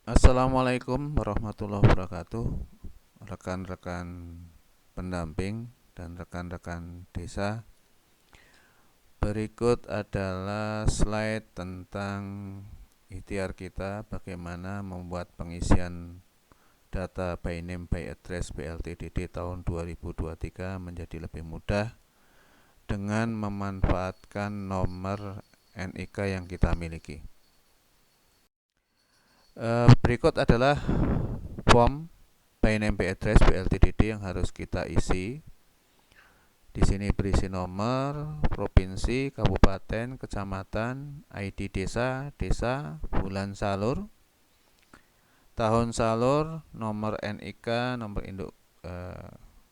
Assalamualaikum warahmatullahi wabarakatuh, rekan-rekan pendamping dan rekan-rekan desa. Berikut adalah slide tentang ikhtiar kita bagaimana membuat pengisian data by name by address BLTDD tahun 2023 menjadi lebih mudah dengan memanfaatkan nomor NIK yang kita miliki. Berikut adalah form by name by address BLTDD yang harus kita isi. Di sini berisi nomor, provinsi, kabupaten, kecamatan, ID desa, bulan salur, tahun salur, nomor NIK, nomor induk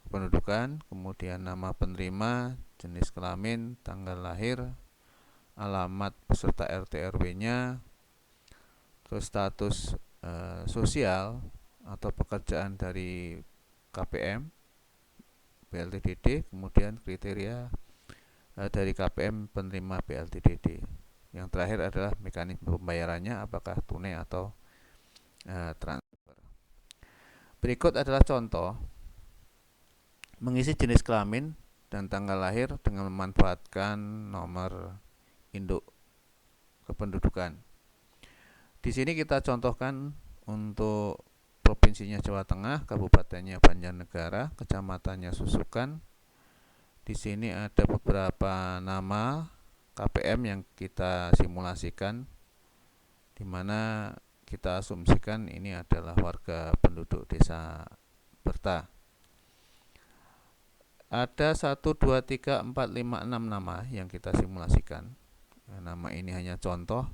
pendudukan, kemudian nama penerima, jenis kelamin, tanggal lahir, alamat peserta RT RW-nya, terus status sosial atau pekerjaan dari KPM BLTDD, kemudian kriteria dari KPM penerima BLTDD. Yang terakhir adalah mekanisme pembayarannya, apakah tunai atau transfer. Berikut adalah contoh mengisi jenis kelamin dan tanggal lahir dengan memanfaatkan nomor induk kependudukan. Di sini kita contohkan untuk provinsinya Jawa Tengah, kabupatennya Banjarnegara, kecamatannya Susukan. Di sini ada beberapa nama KPM yang kita simulasikan, di mana kita asumsikan ini adalah warga penduduk desa Berta. Ada 1, 2, 3, 4, 5, 6 nama yang kita simulasikan. Nama ini hanya contoh,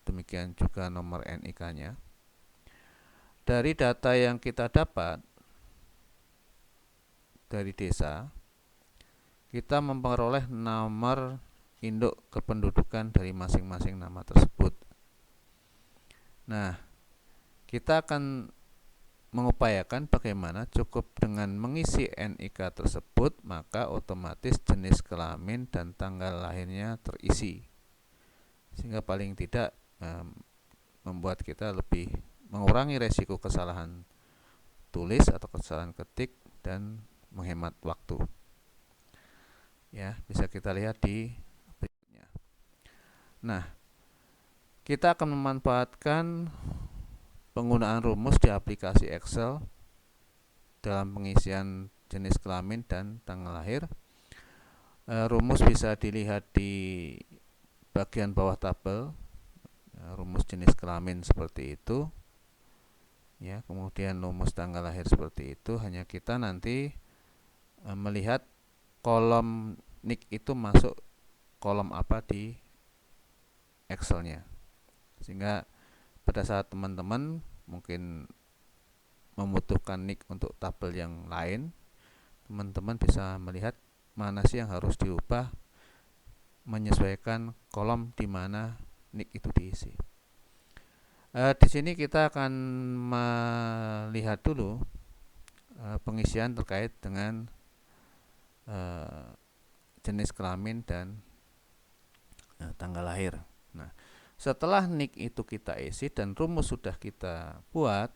demikian juga nomor NIK-nya. Dari data yang kita dapat dari desa, kita memperoleh nomor induk kependudukan dari masing-masing nama tersebut. Nah, kita akan mengupayakan bagaimana cukup dengan mengisi NIK tersebut, maka otomatis jenis kelamin dan tanggal lahirnya terisi, sehingga paling tidak membuat kita lebih mengurangi resiko kesalahan tulis atau kesalahan ketik dan menghemat waktu. Ya, bisa kita lihat di berikutnya. Nah, kita akan memanfaatkan penggunaan rumus di aplikasi Excel dalam pengisian jenis kelamin dan tanggal lahir. Rumus bisa dilihat di bagian bawah tabel. Rumus jenis kelamin seperti itu. Ya, kemudian rumus tanggal lahir seperti itu. Hanya kita nanti melihat kolom NIK itu masuk kolom apa di Excel-nya. Sehingga pada saat teman-teman mungkin membutuhkan NIK untuk tabel yang lain, teman-teman bisa melihat mana sih yang harus diubah, menyesuaikan kolom di mana NIK itu diisi. Di sini kita akan melihat dulu pengisian terkait dengan jenis kelamin dan tanggal lahir. Nah, setelah NIK itu kita isi dan rumus sudah kita buat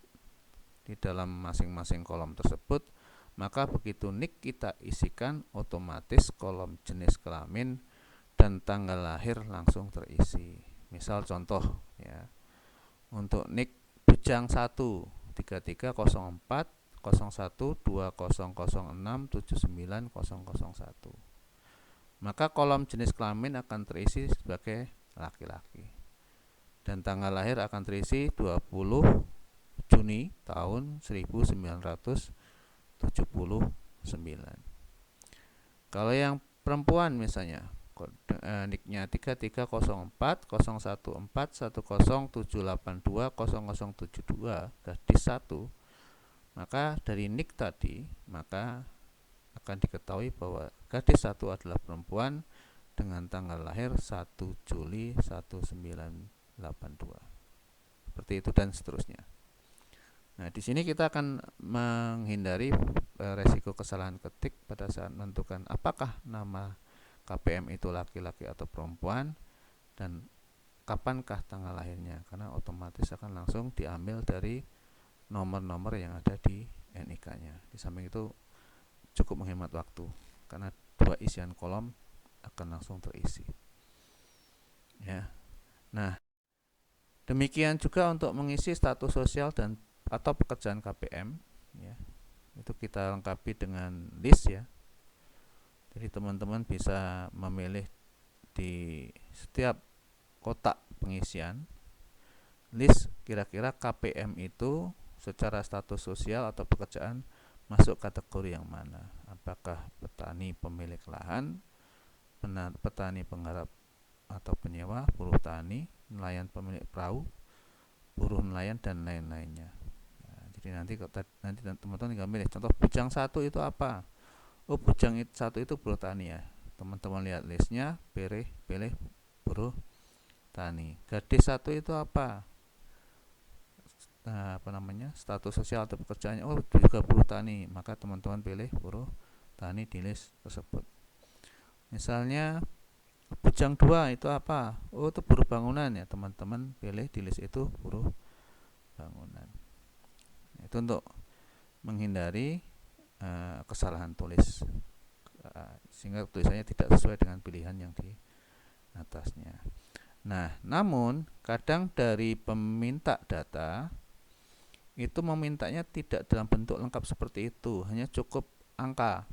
di dalam masing-masing kolom tersebut, maka begitu NIK kita isikan, otomatis kolom jenis kelamin dan tanggal lahir langsung terisi. Misal contoh ya, untuk NIK Bujang 1 3304 01 2006 79001, maka kolom jenis kelamin akan terisi sebagai laki-laki dan tanggal lahir akan terisi 20 Juni tahun 1979. Kalau yang perempuan misalnya NIK-nya 3304 014 10782 0072 gadis 1, maka dari NIK tadi maka akan diketahui bahwa gadis 1 adalah perempuan dengan tanggal lahir 1 Juli 1982. Seperti itu dan seterusnya. Nah, di sini kita akan menghindari resiko kesalahan ketik pada saat menentukan apakah nama KPM itu laki-laki atau perempuan, dan kapankah tanggal lahirnya, karena otomatis akan langsung diambil dari nomor-nomor yang ada di NIK-nya. Di samping itu cukup menghemat waktu karena 2 isian kolom akan langsung terisi. Ya. Nah, demikian juga untuk mengisi status sosial dan atau pekerjaan KPM, ya. Itu kita lengkapi dengan list, ya. Jadi teman-teman bisa memilih di setiap kotak pengisian list kira-kira KPM itu secara status sosial atau pekerjaan masuk kategori yang mana. Apakah petani pemilik lahan, petani penggarap atau penyewa, buruh tani, nelayan pemilik perahu, buruh nelayan, dan lain-lainnya. Nah, jadi nanti teman-teman tinggal milih. Contoh bujang 1 itu apa? Oh, bujang 1 itu buruh tani, ya. Teman-teman lihat listnya, pilih buruh tani. Gadis 1 itu apa? Status sosial atau pekerjaannya, oh juga buruh tani, maka teman-teman pilih buruh tani di list tersebut. Misalnya bujang 2 itu apa? Oh, itu buruh bangunan, ya. Teman-teman pilih di list itu buruh bangunan. Itu untuk menghindari kesalahan tulis, sehingga tulisannya tidak sesuai dengan pilihan yang di atasnya. Nah, namun kadang dari peminta data itu memintanya tidak dalam bentuk lengkap seperti itu, hanya cukup angka.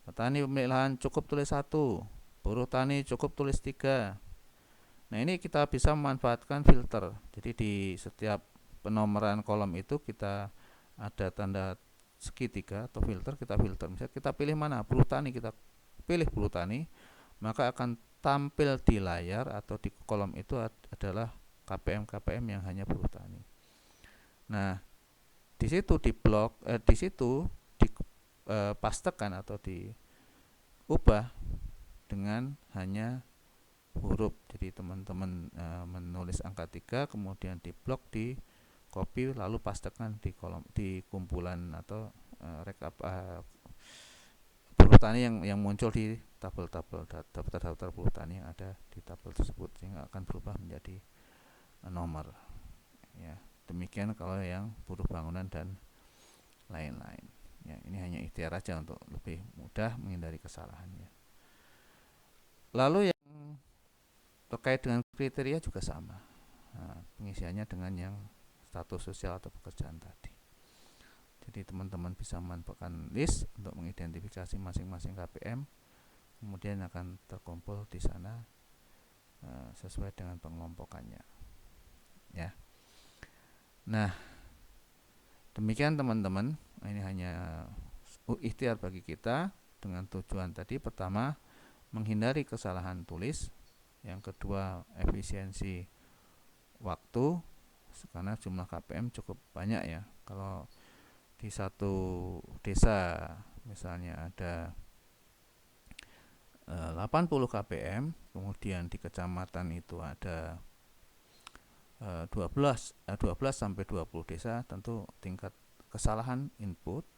Petani pemilik lahan cukup tulis 1, buruh tani cukup tulis 3. Nah, ini kita bisa memanfaatkan filter. Jadi di setiap penomoran kolom itu kita ada tanda segitiga atau filter, kita filter. Misalnya kita pilih mana, buruh tani, kita pilih buruh tani, maka akan tampil di layar atau di kolom itu adalah KPM yang hanya buruh tani. Nah, di situ dipastekan atau diubah dengan hanya huruf. Jadi teman-teman menulis angka 3, kemudian di blok, di copy, lalu pastekan di kumpulan atau buruh tani yang muncul di tabel-tabel daftar buruh tani yang ada di tabel tersebut, sehingga akan berubah menjadi nomor, ya. Demikian kalau yang buruh bangunan dan lain-lain, ya. Ini hanya ikhtiar aja untuk lebih mudah menghindari kesalahan, ya. Lalu yang terkait dengan kriteria juga sama. Nah, pengisiannya dengan yang status sosial atau pekerjaan tadi. Jadi teman-teman bisa memanfaatkan list untuk mengidentifikasi masing-masing KPM, kemudian akan terkumpul di sana sesuai dengan pengelompokannya, ya. Nah, demikian teman-teman. Ini hanya ikhtiar bagi kita dengan tujuan tadi: pertama, menghindari kesalahan tulis; yang kedua, efisiensi waktu, karena jumlah KPM cukup banyak, ya. Kalau di satu desa misalnya ada 80 KPM, kemudian di kecamatan itu ada 12 sampai 20 desa, tentu tingkat kesalahan input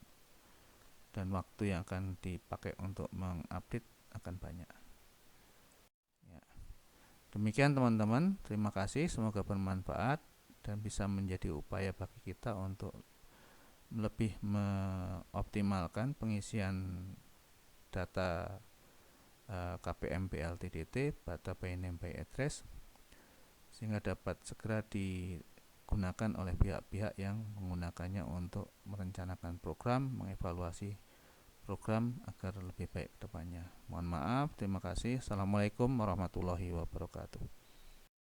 dan waktu yang akan dipakai untuk mengupdate akan banyak, ya. Demikian teman-teman, terima kasih, semoga bermanfaat dan bisa menjadi upaya bagi kita untuk lebih mengoptimalkan pengisian data KPM BLTDT, data by name by address, sehingga dapat segera digunakan oleh pihak-pihak yang menggunakannya untuk merencanakan program, mengevaluasi program agar lebih baik ke depannya. Mohon maaf, terima kasih. Assalamualaikum warahmatullahi wabarakatuh.